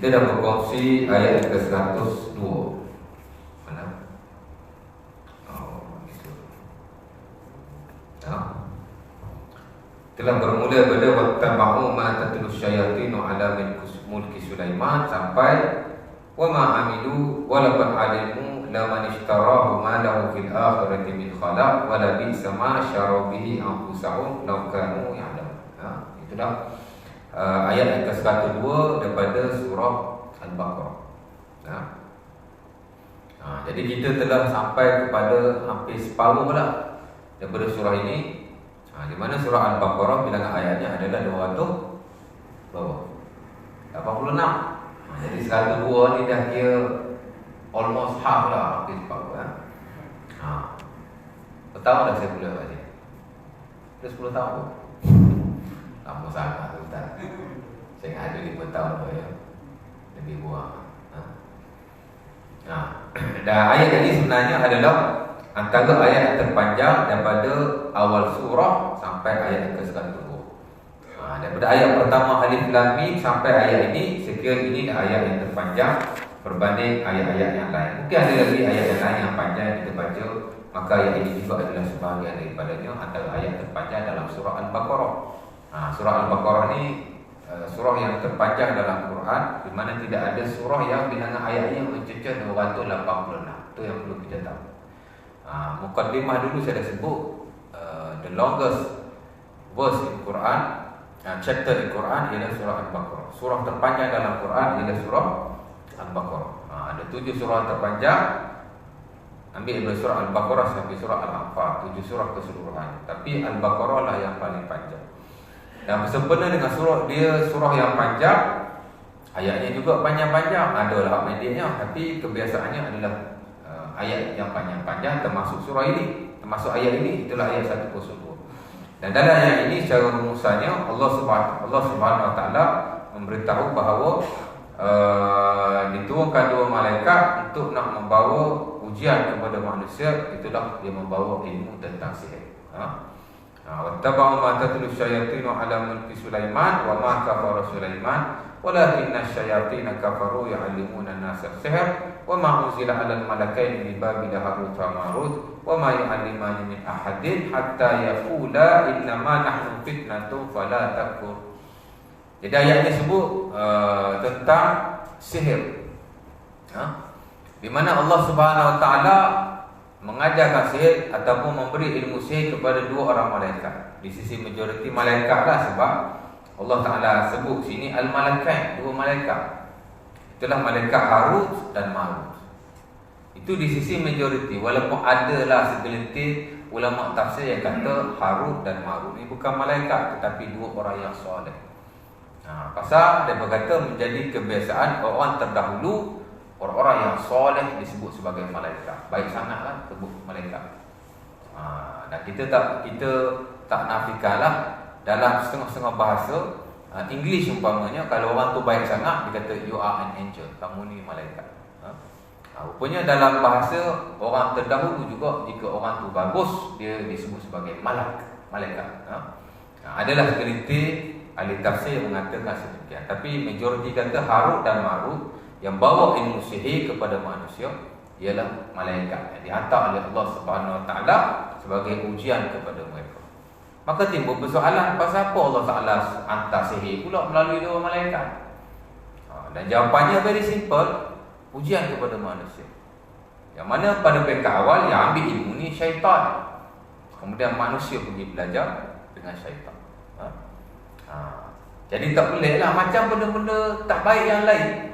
Kita dah berkongsi ayat ke-102. Mana? Oh, itu. Telah bermula pada wattaba'u ma tatlu syayatinu ala mulki Sulaiman sampai wa ma amilu wa laqad alimu laman ishtarahu ma lahu fil akhirati min khalaq wa la bi'sa ma syaraw bihi anfusahum law kanu ya'lamun. Itulah ayat ke-102 daripada surah Al-Baqarah. Jadi kita telah sampai kepada hampir separuh lah daripada surah ini. Di mana surah Al-Baqarah bilangan ayatnya adalah 286. Jadi 102 ni dah kira almost half lah, hampir separuh kan. Bertahun dah saya kuliah kat sini. Dah 10 tahun. Lama sangat tu Ustaz. Saya ingat ada 5 tahun tu ya. Lebih kurang. Dan ayat ini sebenarnya adalah antara ayat yang terpanjang daripada awal surah sampai ayat ke-102. Daripada ayat pertama Alif Lam Mim sampai ayat ini, saya kira ini ayat yang terpanjang berbanding ayat-ayat yang lain. Mungkin ada lagi ayat yang lain yang panjang yang kita baca, maka ayat ini juga adalah sebahagian daripadanya antara ayat terpanjang dalam surah Al-Baqarah. Surah Al-Baqarah ni surah yang terpanjang dalam Quran, di mana tidak ada surah yang bilangan ayatnya mencecah 286. Itu yang perlu kita tahu. Muqaddimah dulu saya dah sebut, the longest verse in Quran, chapter in Quran ialah surah Al-Baqarah. Surah terpanjang dalam Quran ialah surah Al-Baqarah. Ada 7 surah terpanjang. Ambil dari surah Al-Baqarah sampai surah Al-Anfal, 7 surah keseluruhan. Tapi Al-Baqarah lah yang paling panjang. Dan bersempena dengan surah dia, surah yang panjang, ayatnya juga panjang-panjang. Adalah pendeknya, tapi kebiasaannya adalah ayat yang panjang-panjang, termasuk surah ini, termasuk ayat ini. Itulah ayat 102. Dan dalam ayat ini secara rumusannya Allah Subhanahu Wa Taala memberitahu bahawa diturunkan 2 malaikat untuk nak membawa ujian kepada manusia. Itulah dia membawa ilmu tentang sihir. Wattaba'u ma tatlu syayatinu ala mulki Sulaiman wa ma kafara Sulaiman walakinna syayatina kafaru ya'allimuna an-nasa sihr wa ma unzila 'alal malakaini min Babil Harut wa Marut wa ma yu'allimani min ahadin hatta yaqula innama nahnu fitnatun fala takfur. Jadi ayat ini sebut tentang sihir. Di mana Allah Subhanahu Wa Taala mengajarkan sihir ataupun memberi ilmu sihir kepada 2 orang malaikat. Di sisi majoriti malaikat lah, sebab Allah Ta'ala sebut sini Al-Malakai, 2 malaikat. Itulah malaikat Harut dan Marut. Itu di sisi majoriti. Walaupun adalah segelintir ulama tafsir yang kata Harut dan Marut ini bukan malaikat, tetapi 2 orang yang soleh. Pasal dia berkata menjadi kebiasaan orang terdahulu, orang-orang yang soleh disebut sebagai malaikat. Baik sangatlah sebut malaikat. Dan kita tak nafikanlah dalam setengah-setengah bahasa English umpamanya, kalau orang tu baik sangat dia kata you are an angel, kamu ni malaikat. Rupanya dalam bahasa orang terdahulu juga, jika orang tu bagus dia disebut sebagai malaikat. Adalah segelintir ahli tafsir yang mengatakan sedemikian, tapi majoriti kata Harut dan Marut yang bawa ilmu sihir kepada manusia ialah malaikat yang dihantar oleh Allah Subhanahu Wa Taala sebagai ujian kepada mereka. Maka timbul persoalan, pasal apa Allah Taala hantar sihir pula melalui 2 malaikat? Dan jawapannya very simple, ujian kepada manusia. Yang mana pada peringkat awal yang ambil ilmu ni syaitan. Kemudian manusia pergi belajar dengan syaitan. Jadi tak peliklah macam benda-benda tak baik yang lain.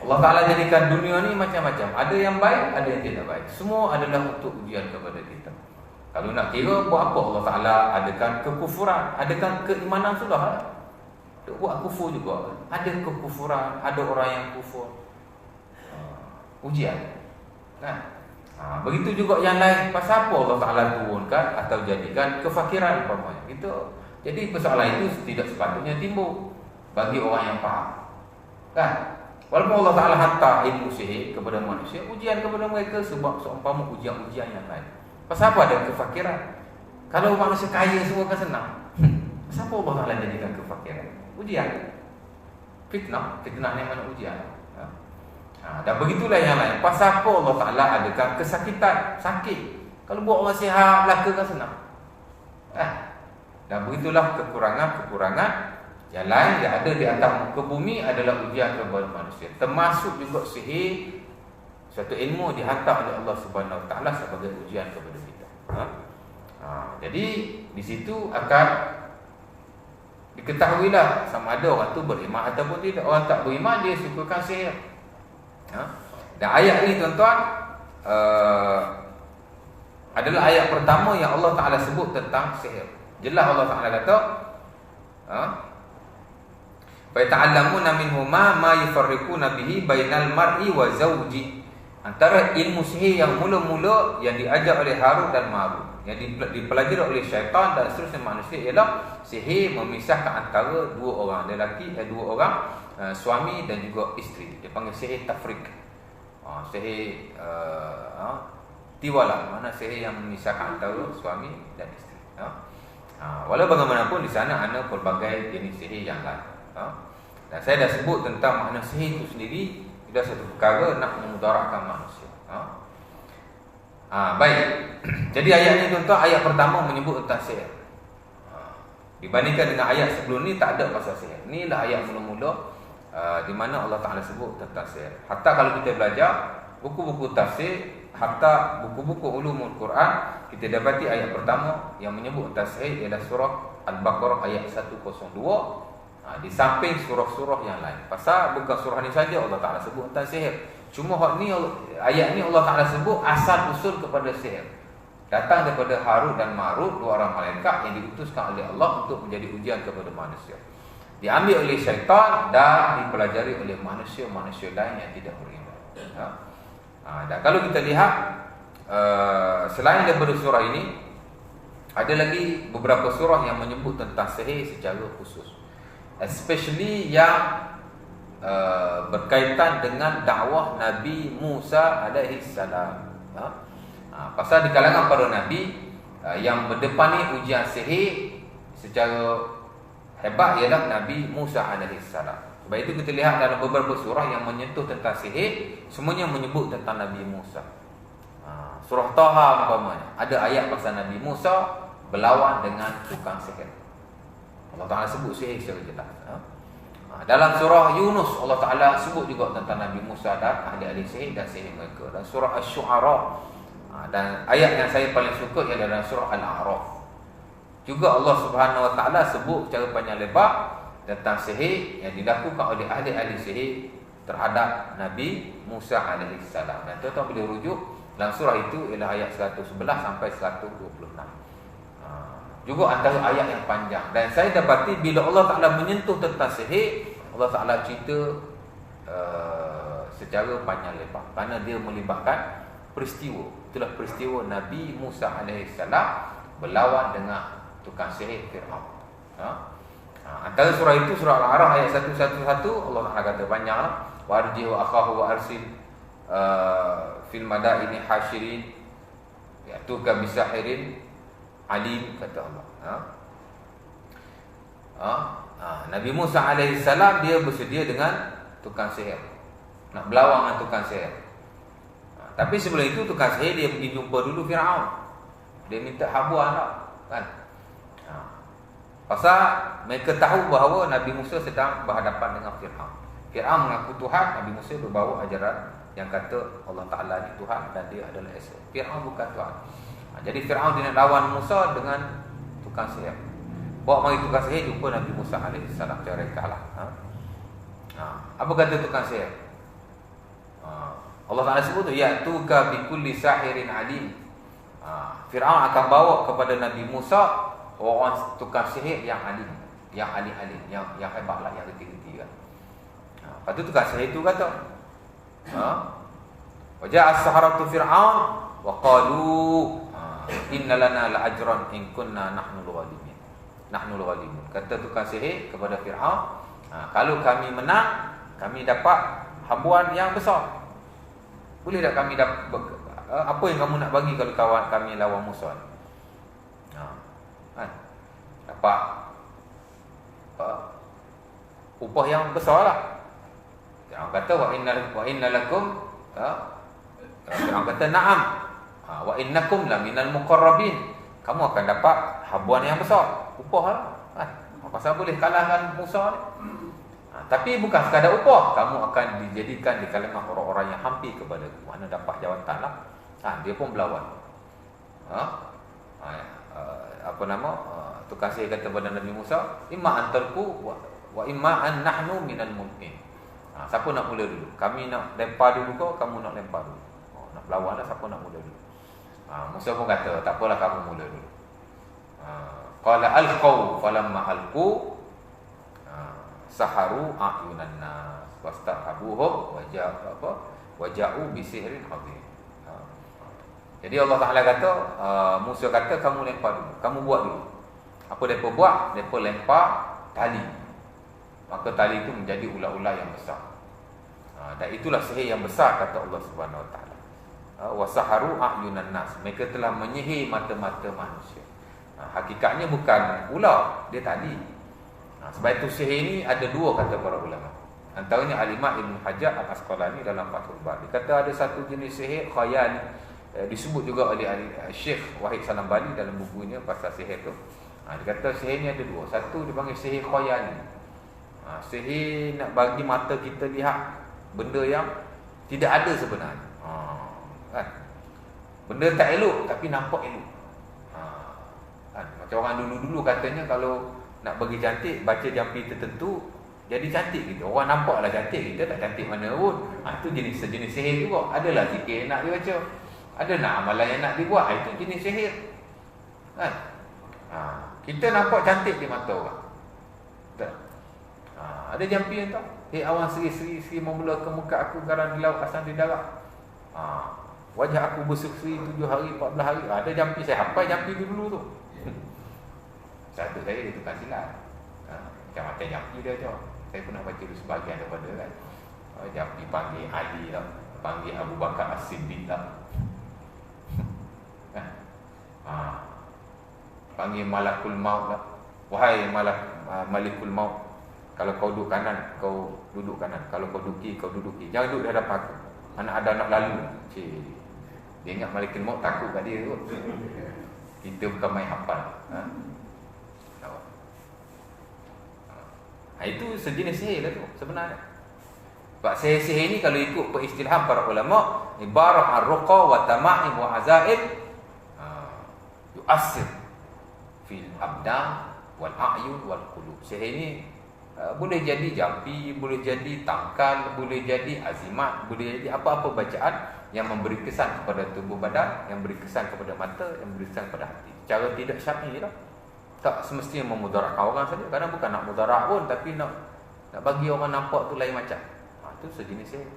Allah Ta'ala jadikan dunia ni macam-macam. Ada yang baik, ada yang tidak baik. Semua adalah untuk ujian kepada kita. Kalau nak kira, buat apa Allah Ta'ala adakan kekufuran, adakan keimanan sudah. Buat kufur juga. Ada kekufuran, ada orang yang kufur. Ujian. Begitu juga yang lain. Pasal apa Allah Ta'ala turunkan atau jadikan kefakiran umpamanya. Gitu. Jadi persoalan itu tidak sepatutnya timbul bagi orang yang faham. Walaupun Allah Ta'ala hantar ilmu sihir kepada manusia, ujian kepada mereka sebab seumpama ujian-ujian yang lain. Pasal apa ada kefakiran? Kalau manusia kaya semua kan senang. Pasal apa Allah Ta'ala jadikan kefakiran? Ujian. Fitnah ni mana ujian. Dan begitulah yang lain. Pasal apa Allah Ta'ala adakan kesakitan, sakit? Kalau buat orang sihat, belaka kan senang. Dan begitulah kekurangan-kekurangan yang lain yang ada di atas muka bumi adalah ujian kepada manusia. Termasuk juga sihir, suatu ilmu dihantar oleh Allah Subhanahu Wa Ta'ala sebagai ujian kepada kita. Jadi di situ akan diketahuilah sama ada orang tu beriman ataupun tidak. Orang tak beriman dia sukakan sihir. Dan ayat ni tuan-tuan adalah ayat pertama yang Allah Ta'ala sebut tentang sihir. Jelas Allah Ta'ala kata fa ta'allamuna minhuma ma yufarriquna bihi bainal mar'i wa zawji. Antara ilmu sihir yang mula-mula yang diajar oleh Harut dan Marut, yang dipelajari oleh syaitan dan seterusnya manusia, ialah sihir memisahkan antara dua orang lelaki, dua orang suami dan juga isteri. Dia panggil sihir tafriq. Sihir tiwalah, mana sihir yang memisahkan antara suami dan isteri. Walau bagaimanapun di sana ada pelbagai jenis sihir yang lain. Dan saya dah sebut tentang makna sihir itu sendiri. Ia satu perkara nak memudaratkan manusia. Baik. Jadi ayat ni tuan-tuan, ayat pertama menyebut tentang sihir. Dibandingkan dengan ayat sebelum ni tak ada pasal sihir. Inilah ayat mula-mula di mana Allah Ta'ala sebut tentang sihir. Hatta kalau kita belajar buku-buku tafsir, hatta buku-buku ulumul Quran, kita dapati ayat pertama yang menyebut tentang sihir ialah surah Al-Baqarah ayat 102. Di samping surah-surah yang lain. Pasal bukan surah ni saja Allah Ta'ala sebut tentang sihir. Cuma ni ayat ni Allah Ta'ala sebut asal usul kepada sihir. Datang daripada Harut dan Marut, dua orang malaikat yang diutuskan oleh Allah untuk menjadi ujian kepada manusia. Diambil oleh syaitan dan dipelajari oleh manusia-manusia lain yang tidak beriman. Dan kalau kita lihat selain daripada surah ini, ada lagi beberapa surah yang menyebut tentang sihir secara khusus. Especially yang berkaitan dengan dakwah Nabi Musa alaihi salam. Pasal di kalangan para nabi yang berdepani ujian sihir secara hebat ialah Nabi Musa alaihi salam. Sebab itu kita lihat dalam beberapa surah yang menyentuh tentang sihir, semuanya menyebut tentang Nabi Musa. Surah Taha umpamanya ada ayat pasal Nabi Musa berlawan dengan tukang sihir. Allah Ta'ala sebut sihir secara jelas. Dalam surah Yunus Allah Ta'ala sebut juga tentang Nabi Musa dan ahli-ahli sihir dan sihir mereka. Dan surah Asy-Syu'ara, dan ayat yang saya paling suka ialah dalam surah Al-A'raf. Juga Allah Subhanahu Wa Ta'ala sebut secara panjang lebar tentang sihir yang dilakukan oleh ahli-ahli sihir terhadap Nabi Musa alaihi salam. Dan tuan-tuan boleh rujuk dalam surah itu ialah ayat 111 sampai 126. Juga antara ayat yang panjang. Dan saya dapati bila Allah Ta'ala menyentuh tentang sihir, Allah Ta'ala cerita secara panjang lebar, kerana dia melibatkan peristiwa. Itulah peristiwa Nabi Musa AS berlawan dengan tukang sihir Fir'aun. Antara surah itu, surah Al-A'raf ayat 111, Allah Ta'ala kata banyaklah. Wa arjihu akhahu wa arsil fil madaini hasyirin ya'tuka bisahirin alim, kata Allah. Nabi Musa AS dia bersedia dengan tukang sihir, nak berlawan dengan tukang sihir. Tapi sebelum itu tukang sihir dia pergi jumpa dulu Fir'aun. Dia minta habuan lah, kan? Pasal mereka tahu bahawa Nabi Musa sedang berhadapan dengan Fir'aun. Fir'aun mengaku Tuhan, Nabi Musa berbawa ajaran yang kata Allah Ta'ala ni Tuhan dan dia adalah Esa. Fir'aun bukan Tuhan. Jadi Fir'aun dia nak lawan Musa dengan tukang sihir. Bawa mari tukang sihir jumpa Nabi Musa AS. Cara rekahlah. Apa kata tukang sihir? Allah Ta'ala sebut tu, ya'tuka bikulli sahirin alim. Fir'aun akan bawa kepada Nabi Musa orang tukang sihir yang alim, yang alim-alim, yang hebatlah, yang reti-reti kan. Lepas tu tukang sihir tu kata, wa ja'a as-saharatu Fir'aun wa qalu inna lana la'ajran in kunna nahnul ghalimin. Nahnul ghalimun. Kata tukang sihir kepada Fir'aun, kalau kami menang, kami dapat habuan yang besar. Boleh tak kami dapat, apa yang kamu nak bagi kalau kawan kami lawan Musa ni? Dapat upah yang besar lah. Orang kata wa inna lakum, orang kata na'am, wa innakum la minal muqarrabin. Kamu akan dapat habuan yang besar, upah lah. Pasal boleh kalahkan Musa ni. Tapi bukan sekadar upah, kamu akan dijadikan di kalangan orang-orang yang hampir kepada aku. Mana dapat jawatan lah. Dia pun berlawan. Tukang sihir kata kepada Nabi Musa, imma antarku wa imma an nahnu minal mumkin. Siapa nak mula dulu? Kami nak lempar dulu kau, kamu nak lempar dulu. Nak berlawan lah, siapa nak mula dulu? Musa pun kata, tak apalah kamu mula dulu. Qala alqaw falamma alqu saharu a'yunan nas wastarhabuhum waja'u bisihrin azim. Jadi Allah Taala kata, Musa kata kamu lempar dulu, kamu buat dulu. Apa depa buat? Depa lempar tali. Maka tali itu menjadi ular-ular yang besar. Dan itulah sihir yang besar kata Allah Subhanahu Wa Taala. Wasaharu a'yunan nas. Mereka telah menyihir mata-mata manusia. Hakikatnya bukan ular, dia tali. Sebab itu sihir ini ada dua kata para ulama. Antaranya Al-Imam Ibn Hajar Al-Asqalani dalam Fathul Bari. Dia kata ada satu jenis sihir khayali, disebut juga oleh Syekh Wahid Salam Bali dalam bukunya pasal sihir tu. Dia kata sihir ni ada dua. Satu dipanggil sihir khayali. Sihir nak bagi mata kita lihat benda yang tidak ada sebenarnya. Kan? Benda tak elok tapi nampak elok. Kan? Macam orang dulu-dulu katanya kalau nak bagi cantik, baca jampi tertentu jadi cantik gitu. Orang nampaklah cantik, kita tak cantik mana pun. Itu sejenis sihir juga. Adalah zikir nak dibaca, ada nak amalan yang nak dibuat, itu jenis sihir. Kan? Kita nampak cantik di mata orang. Tak? Ada jampi yang tahu. Awan seri-seri memula ke muka aku garam di laut asam di darat. Wajah aku berseri 7 hari 14 hari. Ada jampi, saya hafal jampi dulu tu. Satu saya dia tukar silat. Macam-macam jampi dia tu. Saya pernah baca dulu sebahagian daripada kan. Jampi panggil Ali lah, panggil Abu Bakar As-Siddiq lah. Panggil Malakul Maut lah. Wahai Malikul Maut, kalau kau duduk kanan, kau duduk kanan. Kalau kau duduk kiri, kau duduk kiri. Jangan duduk di hadapan aku. Mana ada nak lalu. Dia ingat Malikul Maut takut kat dia tu. Kita bukan main hafal. Itu sejenis sihir lah tu sebenarnya. Sebab sihir-sihir ni kalau ikut peristilahan para ulama, ibarah ar-ruqa wa tama'im wa azaib yu'assir fil abdan wal a'yun wal qulub. Sihir ni boleh jadi jampi, boleh jadi tangkal, boleh jadi azimat, boleh jadi apa-apa bacaan yang memberi kesan kepada tubuh badan, yang beri kesan kepada mata, yang beri kesan kepada hati. Cara tidak syar'i lah. Tak semestinya memudaratkan orang saja. Kadang bukan nak mudarat pun, tapi nak bagi orang nampak tu lain macam. Itu sejenis sihir.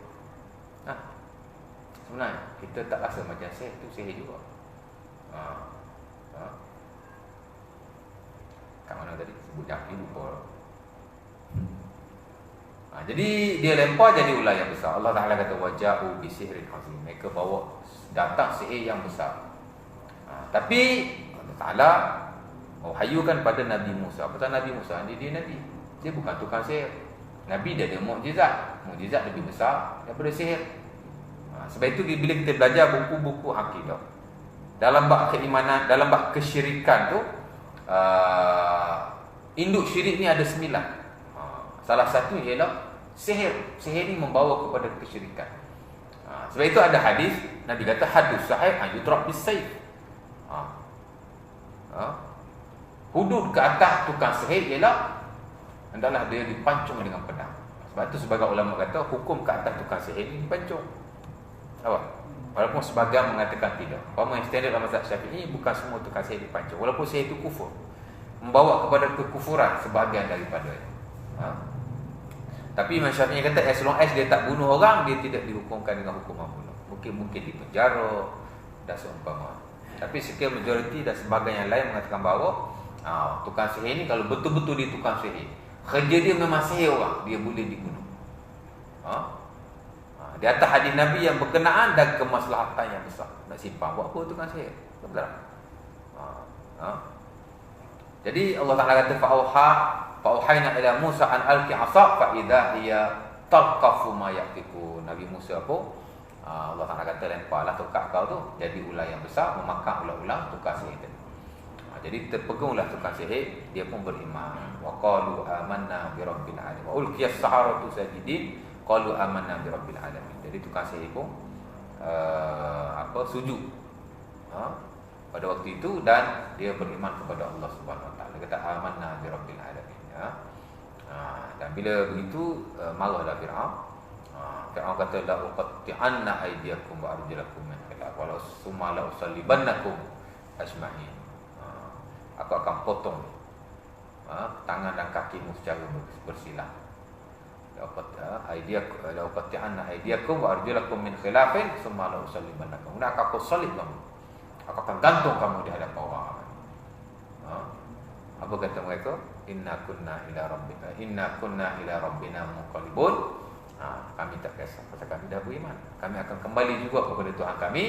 Sebenarnya kita tak rasa macam sihir, itu sihir juga. Kat mana tadi? Sebut jampi lupa. Jadi dia lempar jadi ular yang besar. Allah Ta'ala kata waja'u bisihrin azim. Mereka bawa datang sihir yang besar. Tapi Allah Ta'ala hayukan pada Nabi Musa. Pasal Nabi Musa ni dia Nabi. Dia bukan tukang sihir. Nabi dia ada mukjizat. Mukjizat lebih besar daripada sihir. Sebab itu bila kita belajar buku-buku akidah, dalam bab keimanan, dalam bab kesyirikan tu, induk syirik ni ada 9. Salah satu ialah sihir. Sihir ni membawa kepada kesyirikan. Sebab itu ada hadis, Nabi kata hadus sahih yudrab bis-sayf. Hudud ke atas tukang sihir ialah hendaklah dia dipancung dengan pedang. Sebab itu sebagai ulama kata hukum ke atas tukang sihir ni dipancung. Apa? Walaupun sebagian mengatakan tidak. Ulama yang standard dalam mazhab Syafi'i bukan semua tukang sihir dipancung. Walaupun sihir itu kufur, membawa kepada kekufuran sebahagian daripadanya. Tapi Imam Syafi'i kata as long as dia tak bunuh orang, dia tidak dihukumkan dengan hukuman bunuh. Mungkin di penjara dan seumpama. Tapi sekian majoriti dan sebahagian yang lain mengatakan bahawa tukang sihir ni kalau betul-betul dia tukang sihir, kerja dia memang sihir orang, dia boleh dibunuh. Di atas hadis Nabi yang berkenaan dan kemaslahatan yang besar. Nak simpan buat apa tukang sihir? Betul tak? Jadi Allah Ta'ala kata fa'auha fa auhayna ila Musa an alqi 'asa fa idza hiya talqafu ma yafikun. Nabi Musa pun Allah Taala kata lemparlah tongkat kau tu jadi ular yang besar memakan ular-ular tukar sihir tu. Jadi terpegunglah tukang sihir, dia pun beriman. Wa qalu amanna bi rabbil alamin. Wa ulqiyas saharatu sajidin qalu amanna bi rabbil alamin. Jadi tukang sihir pun sujud pada waktu itu dan dia beriman kepada Allah Subhanahu wa taala. Dia kata amanna bi rabbil alamin, dan bila begitu marahlah Firaun. Firaun kata la uqatti'anna aydiyakum wa arjulakum min khilaf wa la summa la usallibannakum ajma'in. Aku akan potong tangan dan kakimu secara bersilang. La uqatti'anna aydiyakum wa arjulakum min khilafin summa la usallibannakum. Dan aku salib kamu. Aku akan gantung kamu di hadapan orang. Apa kata mereka? Inna kunna ila rabbina munqalibun. Kami tak kisah pasal kami dah beriman. Kami akan kembali juga kepada Tuhan kami.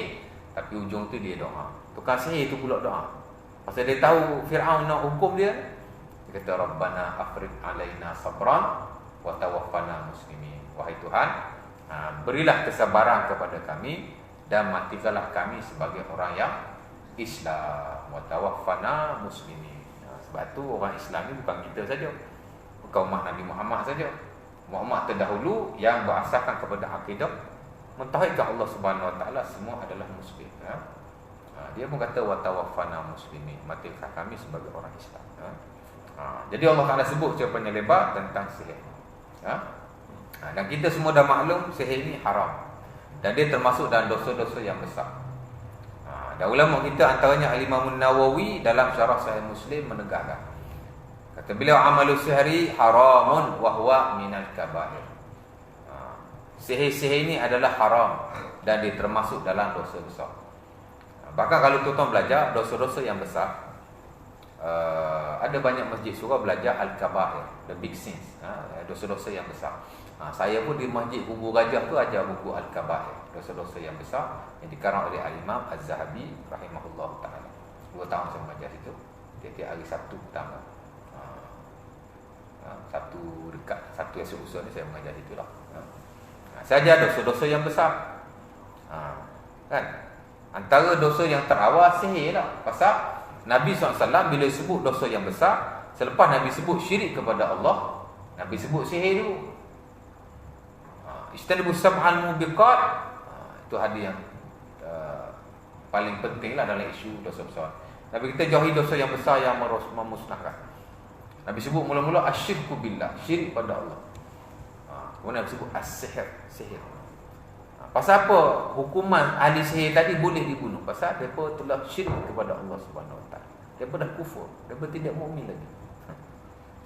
Tapi ujung tu dia doa. Tukang sihir tu pula doa. Pasal dia tahu Fir'aun nak hukum dia. Dia kata Rabbana afriq alaina sabran wa tawaffana muslimin. Wahai Tuhan, berilah kesabaran kepada kami dan matikanlah kami sebagai orang yang Islam. Wa tawaffana muslimin. Sebab tu orang Islam ni bukan kita saja, bukan umat Nabi Muhammad saja. Umat terdahulu yang berasaskan kepada akidah mentauhidkan Allah Subhanahu wa taala semua adalah muslim. Dia pun kata wa tawaffana muslimin, matikan kami sebagai orang Islam. Jadi Allah Taala sebut jawapannya lebar tentang sihir. Dan kita semua dah maklum sihir ini haram dan dia termasuk dalam dosa-dosa yang besar. Dan ulama kita antaranya Al-Imam Nawawi dalam syarah Sahih Muslim menegakkan, kata beliau amalu sihri haramun wa huwa minal kabair. Sihir-sihir ini adalah haram dan dia termasuk dalam dosa besar. Bahkan kalau tuan-tuan belajar dosa-dosa yang besar, ada banyak masjid surah belajar al-kabair, the big sins, dosa-dosa yang besar. Saya pun di masjid Kubu Gajah tu ajar buku al-kabair, dosa-dosa yang besar yang dikarang oleh Al-Imam Az-Zahabi rahimahullah taala. 2 tahun saya mengajar situ, tiap-tiap hari Sabtu pertama. Sabtu dekat, Sabtu esok-esok ni saya mengajar itulah. Saya ajar dosa-dosa yang besar. Kan? Antara dosa yang terawal sihir lah. Pasal Nabi SAW bila sebut dosa yang besar, selepas Nabi sebut syirik kepada Allah, Nabi sebut sihir dulu. Istanibu sab'al mubiqat. Itu hadis yang paling penting lah dalam isu dosa besar. Nabi kita jauhi dosa yang besar yang memusnahkan. Nabi sebut mula-mula asyirku billah, syirik pada Allah. Kemudian Nabi sebut as-sihir, sihir. Pasal apa hukuman ahli sihir tadi boleh dibunuh? Pasal mereka telah syirik kepada Allah Subhanahu Wa Taala. Mereka dah kufur, mereka tidak mukmin lagi.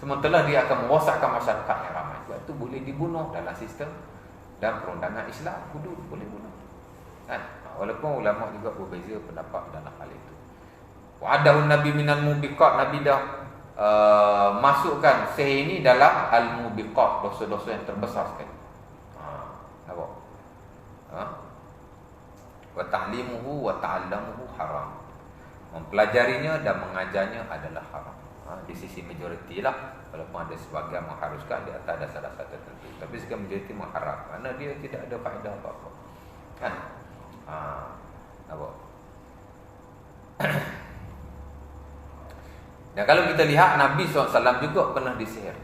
Sementara dia akan merosakkan masyarakat yang ramai. Sebab itu boleh dibunuh dalam sistem dan perundangan Islam, hudud boleh bunuh. Kan? Walaupun ulama juga berbeza pendapat dalam hal itu. Wa'adahu Nabi minal mubiqat, Nabi dah masukkan sihir ini dalam al-mubiqat, dosa-dosa yang terbesar sekali. Nampak? Wa ta'limuhu wa ta'allamuhu haram. Mempelajarinya dan mengajarnya adalah haram. Di sisi majoriti lah, walaupun ada sebagian mengharuskan di atas dasar-dasar tertentu. Tapi sekian majoriti mengharap kerana dia tidak ada faedah apa-apa. Kan? Nampak? Dan kalau kita lihat Nabi SAW juga pernah disihir.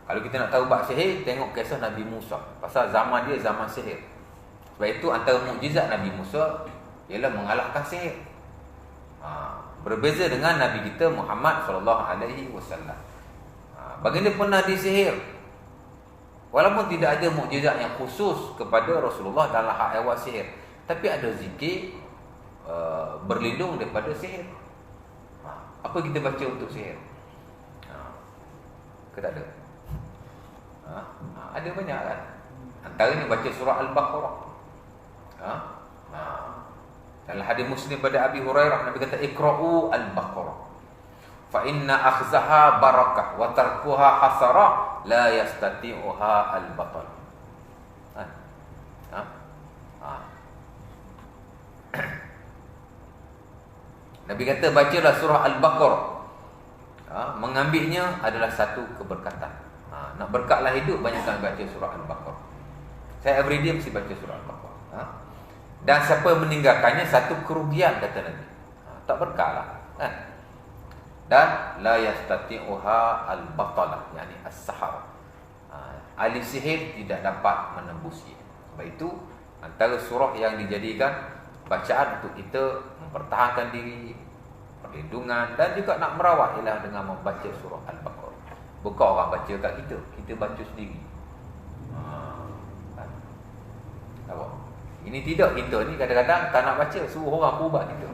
Kalau kita nak tahu bab sihir, tengok kisah Nabi Musa. Pasal zaman dia zaman sihir. Sebab itu antara mukjizat Nabi Musa ialah mengalahkan sihir. Berbeza dengan Nabi kita Muhammad SAW. Baginda pernah disihir. Walaupun tidak ada mukjizat yang khusus kepada Rasulullah dalam hak awal sihir, tapi ada zikir berlindung daripada sihir. Apa kita baca untuk sihir? Kita ada. Ada banyak kan. Antaranya baca surah Al-Baqarah. Dalam hadis Muslim pada Abi Hurairah, Nabi kata iqra'u Al-Baqarah fa inna akhzaha barakah wa tarkuha hasarah la yastati'uha al-batal. Nabi kata bacalah surah Al-Baqarah. mengambilnya adalah satu keberkatan. Nak berkatlah hidup, banyakkan baca surah Al-Baqarah. Saya everyday mesti baca surah Al-Baqarah. Dan siapa meninggalkannya satu kerugian, kata Nabi. Tak berkatlah, kan? Dan la yastati'uha al-batalah, yakni as-sahar. Ahli sihir tidak dapat menembusnya. Sebab itu antara surah yang dijadikan bacaan untuk kita mempertahankan diri, perlindungan, dan juga nak merawat ialah dengan membaca surah Al-Baqarah. Bukan orang baca kat kita, kita baca sendiri. Nampak? Ini tidak, kita ni kadang-kadang tak nak baca, suruh orang pun ubat kita,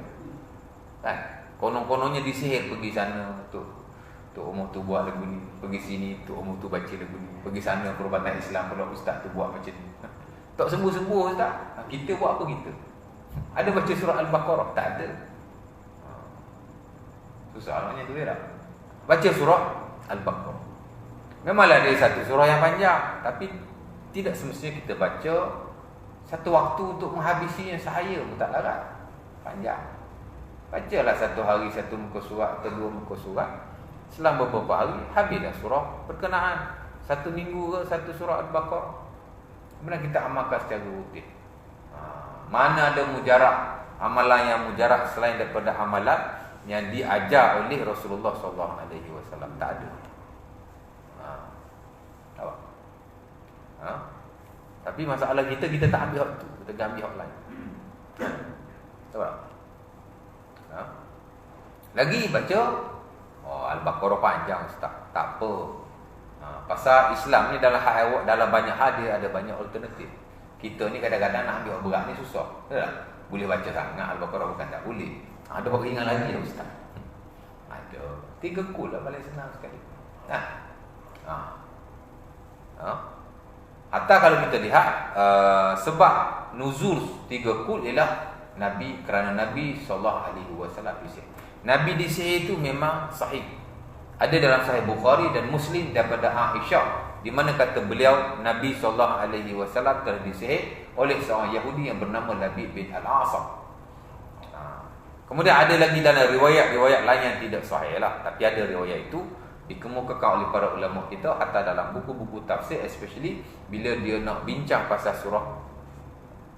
kan? Konon-kononnya disihir, pergi sana tu umur tu buat lagu ni, pergi sini tu umur tu baca lagu ni, pergi sana perubatan Islam pula ustaz tu buat macam ni. Tak sembuh-sembuh ustaz. Kita buat apa kita? Ada baca surah Al-Baqarah? Tak ada. Susah namanya tu tak? Baca surah Al-Baqarah. Memanglah dia satu surah yang panjang, tapi tidak semestinya kita baca satu waktu untuk menghabisinya sehaya pun tak larat. Panjang. Bacalah satu hari satu muka surat atau dua muka surat. Selama beberapa hari habislah surah berkenaan. Satu minggu ke satu surah Al-Baqarah. Kemudian kita amalkan secara rutin. Mana ada mujarab, amalan yang mujarab selain daripada amalan yang diajar oleh Rasulullah SAW? Tak ada. Nampak? Tapi masalah kita tak ambil hak tu, kita ambil hak lain. Nampak? Lagi baca Al-Baqarah panjang ustaz. Tak apa. Pasal Islam ni dalam banyak hal dia ada banyak alternatif. Kita ni kadang-kadang nak ambil berat ni susah. Tak? Boleh baca sangat Al-Baqarah, bukan tak boleh. Ada buat ringan lagi lah ustaz. Ada. 3 kul lah paling senang sekali. Atau kalau kita lihat sebab nuzul 3 kul ialah kerana Nabi SAW disihir. Nabi disihir itu memang sahih. Ada dalam Sahih Bukhari dan Muslim daripada Aisyah, di mana kata beliau Nabi SAW telah disihir oleh seorang Yahudi yang bernama Labid bin Al-Asam. Kemudian ada lagi dalam riwayat-riwayat lain yang tidak sahih lah, tapi ada riwayat itu dikemukakan oleh para ulama kita, hatta dalam buku-buku tafsir, especially bila dia nak bincang pasal surah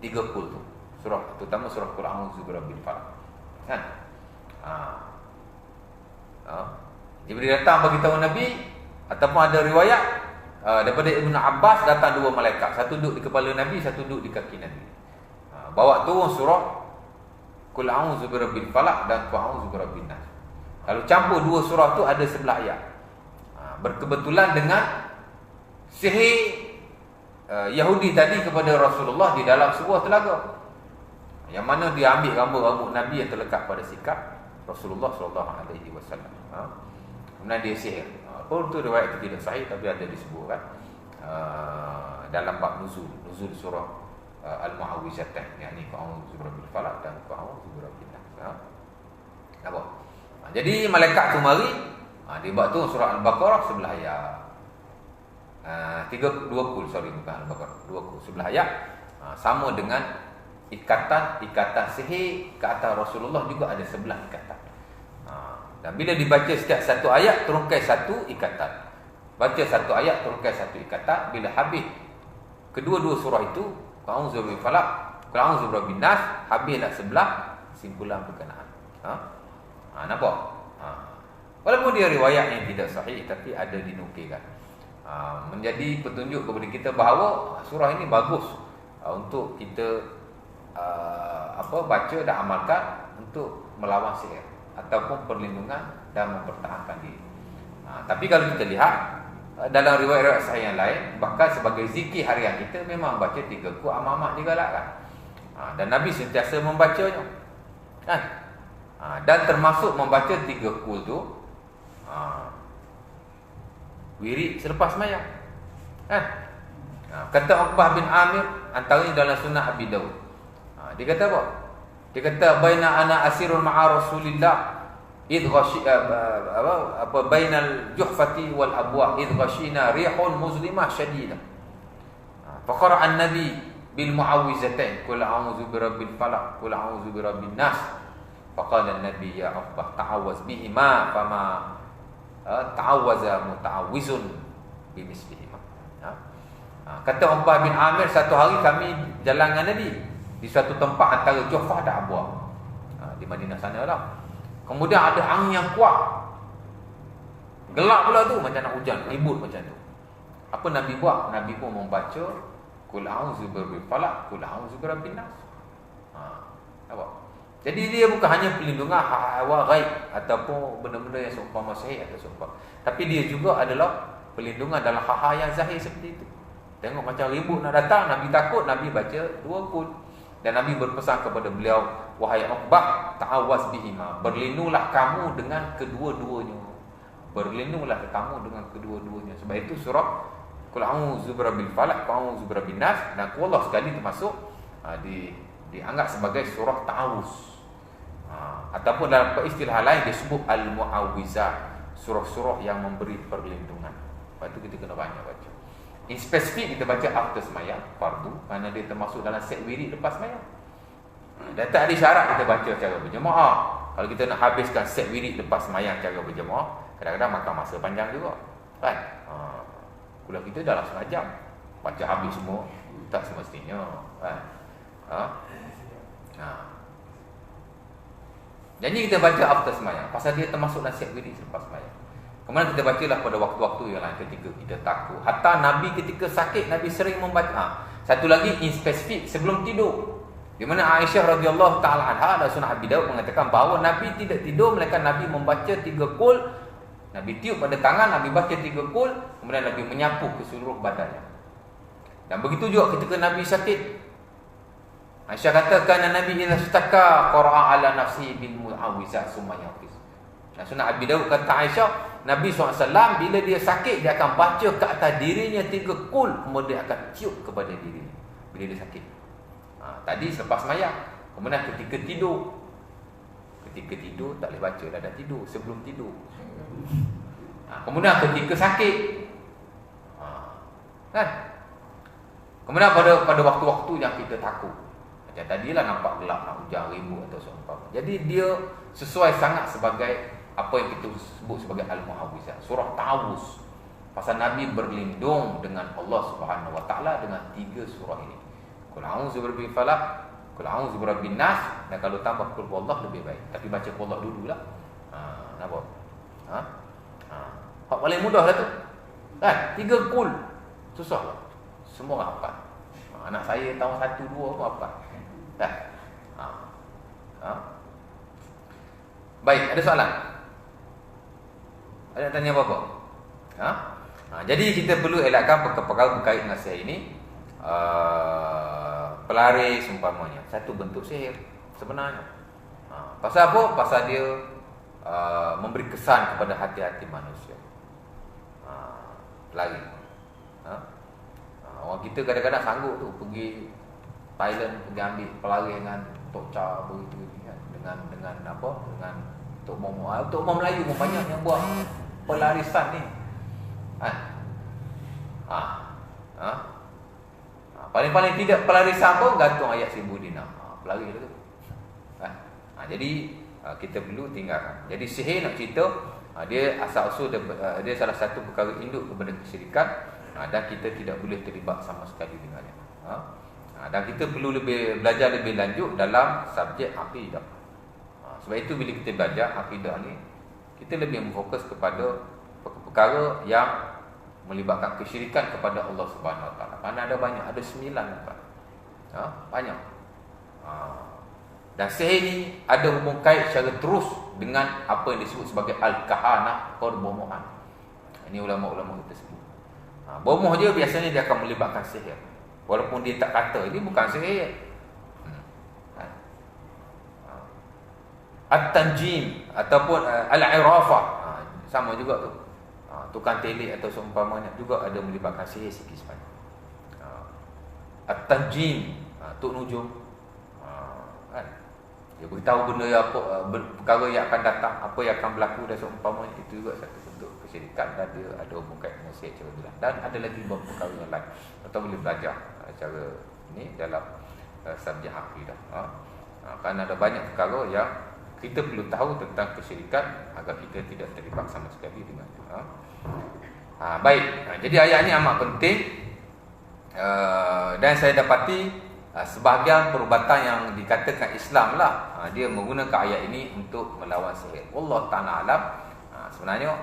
3 kul tu. Surah terutama surah Qul A'udzu birabbil falaq. Kan? Jadi dia datang bagi tahu Nabi, ataupun ada riwayat daripada Ibnu Abbas, datang 2 malaikat, satu duduk di kepala Nabi, satu duduk di kaki Nabi. Bawa turun surah Qul A'udzu birabbil falaq dan Qul A'udzu birabbin nas. Kalau campur 2 surah tu ada 11 ayat. Berkebetulan dengan sihir Yahudi tadi kepada Rasulullah di dalam sebuah telaga, yang mana dia ambil rambut-rambut Nabi yang terlekat pada sikap Rasulullah SAW. Kemudian dia sihir. Pun tu riwayat itu tidak sahih, tapi ada disebutkan dalam bab nuzul surah Al-Mu'awwizatan, yakni Qul A'udzu birabbil falaq dan Qul A'udzu birabbin nas. Nampak? Jadi malaikat tu mari, dia buat tu surah Al-Baqarah 11 ayat. 2 kul, bukan Al-Baqarah, 2 kul 11 ayat. Sama dengan ikatan sihir ke atas Rasulullah juga ada 11 ikatan. Dan bila dibaca setiap satu ayat, terungkai satu ikatan. Baca satu ayat, terungkai satu ikatan. Bila habis kedua-dua surah itu, Qul A'udzu birabbil falaq, Qul A'udzu birabbin nas, habislah 11 simpulan berkenaan. Nampak? Walaupun dia riwayat yang tidak sahih, tapi ada dinukilkan. Menjadi petunjuk kepada kita bahawa surah ini bagus untuk kita baca dan amalkan untuk melawan sihir ataupun perlindungan dan mempertahankan diri. Tapi kalau kita lihat dalam riwayat-riwayat sahih yang lain, bahkan sebagai zikir harian kita memang baca 3 kul amat digalakkan. Dan Nabi sentiasa membacanya, kan? Dan termasuk membaca 3 kul tu wirid selepas sembahyang, kan? Kata Uqbah bin Amir, antaranya dalam sunnah Abi Daud, dia kata apa? Dia kata baina ana asirun ma'a Rasulillah id bainal juhfati wal abwa id ghashina rihun muzlimah shadidah. Faqara an-nabi bil mu'awwizatain qul a'udzu birabbil falaq qul a'udzu birabbin nas. Faqala an-nabi ya Uqbah ta'awwaz bihima ta'awwaza muta'awwizun bimislihi. Kata Uqbah bin Amir, satu hari kami jalan dengan Nabi di suatu tempat antara Juhfah dan Abwah, di Madinah sana lah. Kemudian ada angin yang kuat, gelap pula tu, macam nak hujan, ribut macam tu. Apa Nabi buat? Nabi pun membaca Qul a'udzu birabbil falaq, Qul a'udzu birabbin nas. Apa? Jadi dia bukan hanya perlindungan hawa ghaib ataupun benda-benda yang seumpama sihir atau seumpama, tapi dia juga adalah perlindungan dalam hal-hal yang zahir seperti itu. Tengok macam ribut nak datang, Nabi takut, Nabi baca 2 Qul. Dan Nabi berpesan kepada beliau, wahai Uqbah, ta'awwaz bihima, berlindunglah kamu dengan kedua-duanya. Berlindunglah kamu dengan kedua-duanya. Sebab itu surah Qul a'udzu birabbil falaq, Qul a'udzu birabbin nas, dan Qul Allah sekali termasuk dianggap sebagai surah ta'awuz. Ataupun dalam istilah lain disebut al-mu'awwizah, surah-surah yang memberi perlindungan. Lepas itu kita kena banyak baca. In spesifik kita baca after semayang fardu, kerana dia termasuk dalam set wirid lepas semayang. Dan tak ada syarat kita baca secara berjemaah. Kalau kita nak habiskan set wirid lepas semayang secara berjemaah, kadang-kadang makan masa panjang juga, kan? Kuliah kita dalam setengah jam, baca habis semua tak semestinya, kan? Jadi kita baca after semayang, pasal dia termasuk dalam set wirid selepas semayang. Kemudian kita bacalah pada waktu-waktu yang lain ketika kita takut. Hatta Nabi ketika sakit, Nabi sering membaca. Satu lagi in spesifik sebelum tidur, di mana Aisyah radhiyallahu taala anha dan Sunan Abi Daud mengatakan bahawa Nabi tidak tidur melainkan Nabi membaca 3 Qul. Nabi tiup pada tangan, Nabi baca 3 Qul, kemudian Nabi menyapu ke seluruh badannya. Dan begitu juga ketika Nabi sakit. Aisyah katakan Nabi idza istaka qara'a ala nafsi bil mu'awwizat summa yaqiz. Dan Sunan Abi Daud kata Aisyah, Nabi SAW bila dia sakit, dia akan baca ke atas dirinya 3 Qul, kemudian dia akan tiup kepada dirinya bila dia sakit. Tadi selepas semayang. Kemudian ketika tidur, tak boleh baca dah tidur, sebelum tidur. Kemudian ketika sakit, kan? Kemudian pada waktu-waktu yang kita takut, macam tadilah nampak gelap, nak hujan, ribut atau seumpama. Jadi dia sesuai sangat sebagai apa yang kita sebut sebagai al-mu'awwizah, surah ta'awuz. Pasal Nabi berlindung dengan Allah Subhanahu wa taala dengan 3 surah ini. Qul a'udzu birabbil falaq, Qul a'udzu birabbin nas, dan kalau tambah Qul huwallahu lebih baik. Tapi baca Qul huwallahu dululah. Kenapa? Hak paling mudah lah tu. Kan? 3 Qul. Susah lah. Semua orang hafal. Anak saya tahun 1 2 pun hafal. Kan? Baik, ada soalan? Ada tanya apa-apa? Jadi kita perlu elakkan perkara-perkara berkait dengan sihir ini. Pelaris umpamanya, satu bentuk sihir sebenarnya. Pasal apa? Pasal dia memberi kesan kepada hati-hati manusia. Pelari. Orang kita kadang-kadang sanggup tu pergi Thailand, pergi ambil pelari dengan Tok Cha begitu kan, dengan apa? Dengan Tok Momo. Tok Momo Melayu pun banyak yang buat pelarisan ni. Paling-paling tidak pelarisan pun gantung ayat 1000 dinar. Pelari tu. Jadi kita perlu tinggalkan. Jadi sihir nak cerita, dia asal-usul dia salah satu perkara induk kepada kesyirikan, dan kita tidak boleh terlibat sama sekali dengannya. Dan kita perlu belajar lebih lanjut dalam subjek akidah. Sebab itu bila kita belajar akidah ni, kita lebih memfokus kepada perkara yang melibatkan kesyirikan kepada Allah Subhanahu Wa Taala. Mana ada banyak, ada 9 bukan? Banyak. Dan sihir ni ada hubung kait secara terus dengan apa yang disebut sebagai al-kahanah, perbomohan. Ini ulama-ulama kita sebut. Bomoh je biasanya dia akan melibatkan sihir. Walaupun dia tak kata ini bukan sihir. At-tanjim ataupun al-irafah, sama juga tu. Tukang telik atau seumpamanya juga ada melibatkan sihir sikit sebanyak. At-tanjim, tuk nujum, kan? Dia beritahu benda yang apa, perkara yang akan datang, apa yang akan berlaku dan seumpamanya. Itu juga satu bentuk kesyirikan dan dia ada hubungan dengan sihir cara jelas. Dan ada lagi beberapa perkara yang lain. Atau boleh belajar cara ini dalam subjek akidah. Kerana ada banyak perkara yang kita perlu tahu tentang kesyirikan agar kita tidak terlibat sama sekali dengan baik. Jadi ayat ini amat penting, dan saya dapati sebahagian perubatan yang dikatakan Islam lah, dia menggunakan ayat ini untuk melawan sihir. Wallahu ta'ala alam. Sebenarnya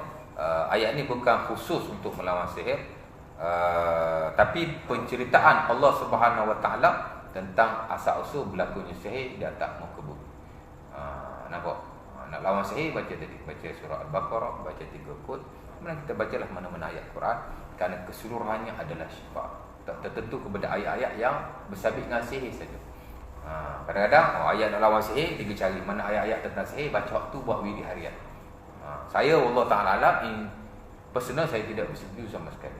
ayat ini bukan khusus untuk melawan sihir, tapi penceritaan Allah Subhanahu Wa Taala tentang asal-usul berlakunya sihir di atas muka bumi. Nampak? Nak lawan sihir, baca surah Al-Baqarah, baca 3 kod. Kemudian kita bacalah mana-mana ayat Quran, kerana keseluruhannya adalah syifa. Tak tertentu kepada ayat-ayat yang bersabit dengan sihir saja. Kadang-kadang ayat nak lawan sihir, dia cari mana ayat-ayat tentang sihir, baca waktu buat wirid harian. Saya Allah Ta'ala alam, personal saya tidak bersetuju sama sekali.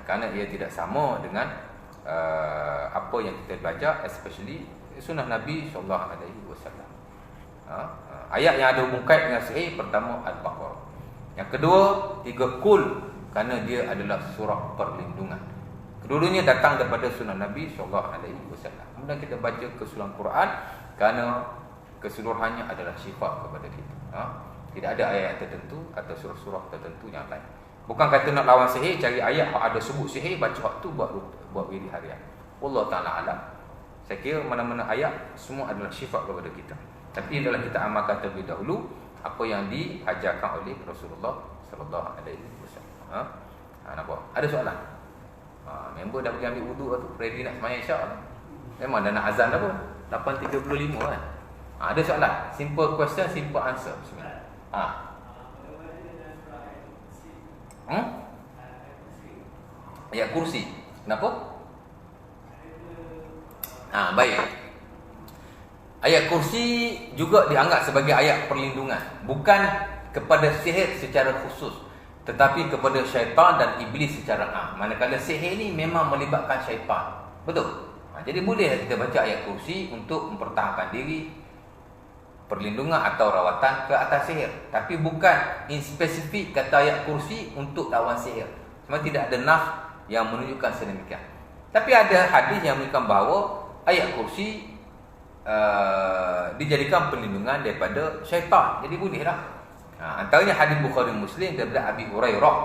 Kerana ia tidak sama dengan apa yang kita baca, especially sunnah Nabi SAW. Ayat yang ada hubung kait dengan sihir, pertama Al-Baqarah. Yang kedua, 3 kul, kerana dia adalah surah perlindungan. Kedua-duanya datang daripada sunnah Nabi SAW. Kemudian kita baca keseluruhan Quran, kerana keseluruhannya adalah syifa kepada kita. Tidak ada ayat tertentu atau surah-surah tertentu yang lain. Bukan kata nak lawan sihir, cari ayat yang ada sebut sihir, baca waktu buat wirid harian. Allah Ta'ala alam. Saya kira mana-mana ayat semua adalah syifa kepada kita. Tapi adalah kita amalkan terlebih dahulu apa yang diajarkan oleh Rasulullah sallallahu alaihi wasallam. Nampak? Ada soalan? Member dah pergi ambil wuduk tu, ready nak sembahyang Isyak. Memang dah nak azan dah pun. 8.35 kan. Ada soalan? Simple question, simple answer. Bismillah. Ayat kursi. Kenapa? Baik. Ayat kursi juga dianggap sebagai ayat perlindungan, bukan kepada sihir secara khusus, tetapi kepada syaitan dan iblis secara am. Manakala sihir ni memang melibatkan syaitan. Betul? Jadi boleh kita baca ayat kursi untuk mempertahankan diri, perlindungan atau rawatan ke atas sihir. Tapi bukan in spesifik kata ayat kursi untuk lawan sihir. Sebab tidak ada nas yang menunjukkan sedemikian. Tapi ada hadis yang menunjukkan bahawa ayat kursi dijadikan perlindungan daripada syaitan. Jadi bolehlah. Antaranya hadis Bukhari Muslim daripada Abi Hurairah,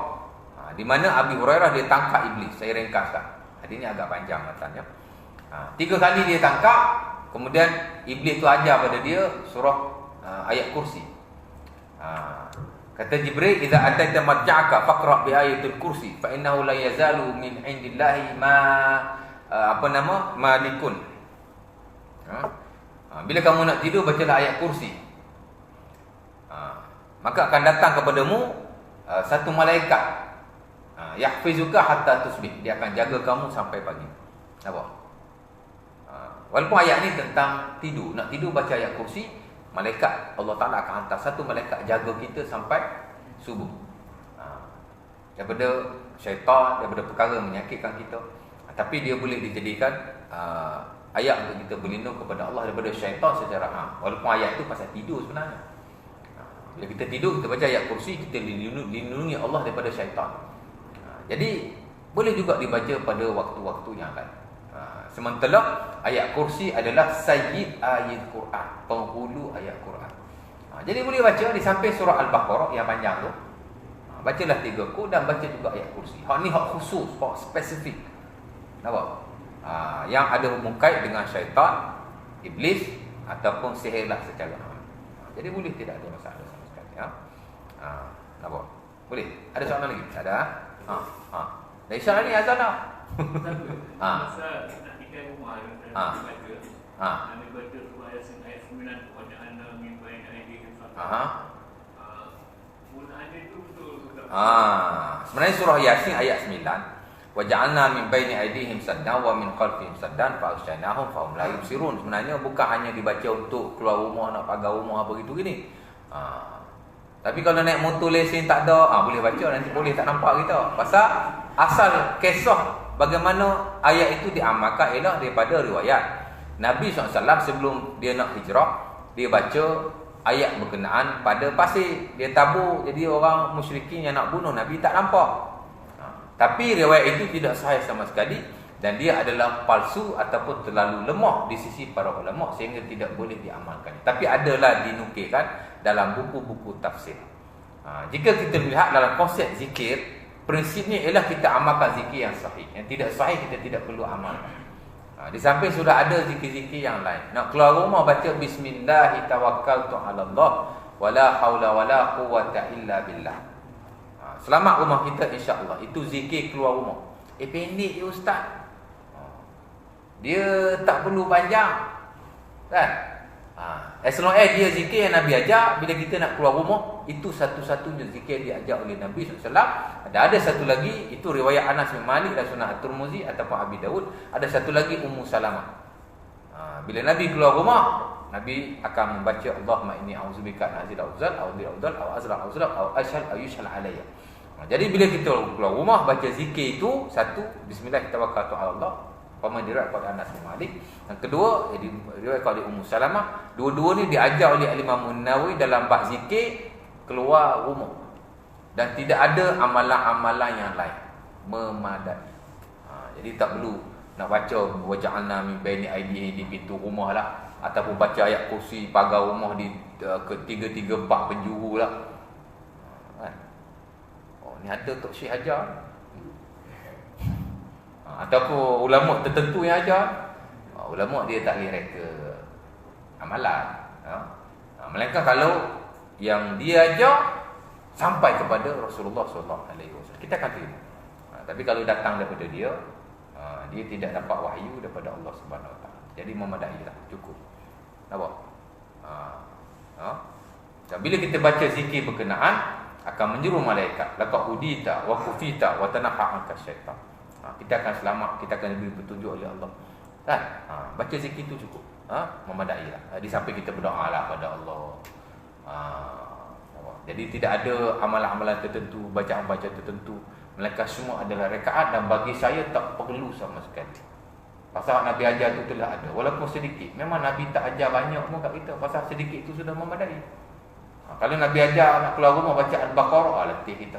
di mana Abi Hurairah dia tangkap iblis. Saya ringkaskan. Hadis ini agak panjang matanya. 3 kali dia tangkap, kemudian iblis tu ajar pada dia surah ayat kursi. Kata Jibril, "Idza ataita marja'aka faqra bi ayatil kursi fa innahu la yazalu min indillahi malikun." Bila kamu nak tidur, bacalah ayat kursi. Maka akan datang kepadamu satu malaikat, yahfizuka hatta tusbih. Dia akan jaga kamu sampai pagi. Nampak? Walaupun ayat ni tentang tidur, nak tidur baca ayat kursi, malaikat Allah Ta'ala akan hantar satu malaikat jaga kita sampai subuh. Daripada syaitan, daripada perkara menyakitkan kita. Tapi dia boleh dijadikan ayat untuk kita berlindung kepada Allah daripada syaitan secara am. Walaupun ayat tu pasal tidur sebenarnya. Bila kita tidur, kita baca ayat kursi, kita dilindungi Allah daripada syaitan. Jadi boleh juga dibaca pada waktu-waktu yang lain. Sementara ayat kursi adalah sayyid ayat Quran, penghulu ayat Quran. Jadi boleh baca di samping surah Al-Baqarah yang panjang tu. Bacalah 3 kod dan baca juga ayat kursi. Hak ni hak khusus, hak spesifik. Nampak? Yang ada hubung kait dengan syaitan, iblis ataupun sihirlah secara am. Jadi boleh, tidak ada masalah sama sekali. Nampak? Boleh? Ada soalan lagi? Ada? Dah Isyak ni azan dah. Masa nak tinggal rumah baca surah Yasin ayat 9 pada anda min bain aidihim sadaqah. Penggunaannya itu betul ke tak? Sebenarnya surah Yasin ayat 9, wa ja'alna min baini aidihim saddan wa min khalfihim saddan fa aghshaynahum fa hum la yubsirun. Sebenarnya bukan hanya dibaca untuk keluar rumah, nak pagar rumah apa gitu gini. Tapi kalau naik motor lesen tak ada, boleh baca, nanti boleh tak nampak kita. Pasal asal kisah bagaimana ayat itu diamalkan ialah daripada riwayat Nabi SAW sebelum dia nak hijrah, dia baca ayat berkenaan pada pasir. Dia tabur, jadi orang musyrikin yang nak bunuh Nabi tak nampak. Tapi riwayat itu tidak sahih sama sekali. dan dia adalah palsu ataupun terlalu lemah di sisi para ulama sehingga tidak boleh diamalkan. Tapi adalah dinukilkan dalam buku-buku tafsir. Jika kita lihat dalam konsep zikir, prinsipnya ialah kita amalkan zikir yang sahih. Yang tidak sahih kita tidak perlu amalkan. Di samping sudah ada zikir-zikir yang lain. Nak keluar rumah baca bismillah tawakkaltu 'ala Allah wala haula wala quwwata illa billah. Selamat rumah kita insya-Allah. Itu zikir keluar rumah. Pendek je ustaz. Dia tak perlu panjang. Kan? As long as dia zikir yang Nabi ajar, bila kita nak keluar rumah, itu satu-satunya zikir diajar oleh Nabi SAW. Ada satu lagi, itu riwayat Anas bin Malik dan Sunan At-Tirmizi ataupun Abi Daud. Ada satu lagi Ummu Salamah. Bila Nabi keluar rumah, Nabi akan membaca Allahumma inni a'udzubika an azila uzal aw dirudal aw azra uzra aw ashal ayushal alayya. Jadi bila kita keluar rumah baca zikir itu, satu, bismillah tawakkaltu 'ala Allah, paman diriwayatkan oleh Anas bin Malik. Yang kedua, diriwayatkan oleh Ummu Salamah. Dua-dua ni diajar oleh Imam An-Nawawi dalam bab zikir keluar rumah. Dan tidak ada amalan-amalan yang lain memadai. Jadi tak perlu nak baca waja'alna min baini aydihim di pintu rumah lah, ataupun baca ayat kursi pagar rumah di ketiga-tiga bab penjuru lah. Ni ada Tok Syekh ajar. Ataupun ulama tertentu yang ajar. Ulama dia tak boleh reka amalan. Melainkan kalau yang dia ajar sampai kepada Rasulullah SAW, kita akan terima. Tapi kalau datang daripada dia, dia tidak dapat wahyu daripada Allah Subhanahu Wa Taala. Jadi memadailah, cukup. Nampak? Dan bila kita baca zikir berkenaan, akan menyeru malaikat, laqad hudita wa kufita wa tanaha anka syaitan. Kita akan selamat, kita akan diberi petunjuk oleh Allah. Kan? Baca zikir itu cukup. Memadailah. Di samping kita berdoalah pada Allah. Jadi tidak ada amalan-amalan tertentu, bacaan-bacaan tertentu. Melainkan semua adalah rakaat, dan bagi saya tak perlu sama sekali. Pasal Nabi ajar itu telah ada, walaupun sedikit. Memang Nabi tak ajar banyak pun kat kita, pasal sedikit itu sudah memadai. Kalau Nabi ajar nak keluar rumah baca Al-Baqarah, letih kita.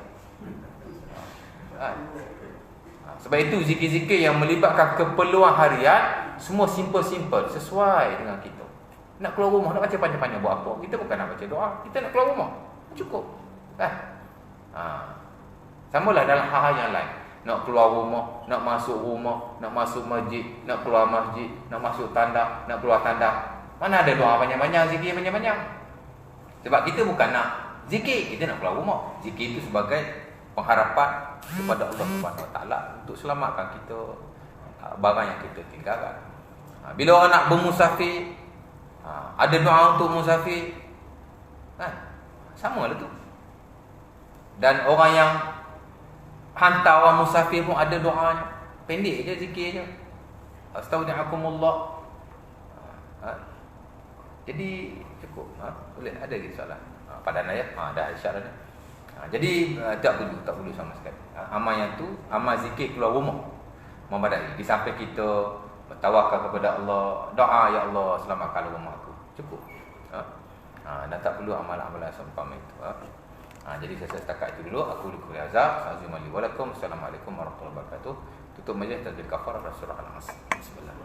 Sebab itu zikir-zikir yang melibatkan keperluan harian, semua simple-simple, sesuai dengan kita. Nak keluar rumah, nak baca panjang-panjang buat apa? Kita bukan nak baca doa, kita nak keluar rumah, cukup. Kan? Samalah dalam hal-hal yang lain. Nak keluar rumah, nak masuk rumah, nak masuk masjid, nak keluar masjid, nak masuk tanda, nak keluar tanda. Mana ada doa panjang-panjang, zikir panjang-panjang? Sebab kita bukan nak zikir, kita nak keluar rumah. Zikir itu sebagai pengharapan kepada Allah Subhanahu Wa Taala untuk selamatkan kita barang yang kita tinggalkan. Bila orang nak bermusafir, ada doa untuk musafir, kan? Samalah tu. Dan orang yang hantar orang musafir pun ada doanya. Pendek je zikirnya. Astaghfirullah. Jadi cukup. Boleh ada lagi soalan. Padanan ya. Dah isyarat dah. Jadi tak perlu sama sekali. Amal yang tu, amal zikir keluar rumah, memadai. Di samping kita bertawakal kepada Allah, doa ya Allah selamatkan rumah aku, cukup. Dan tak perlu amalan-amalan seumpama itu. Jadi saya setakat itu dulu. Aku Luqul Azhar. Assalamualaikum warahmatullahi wabarakatuh. Tutup majlis tadbir kafarah surah Al-Asr. Bismillah.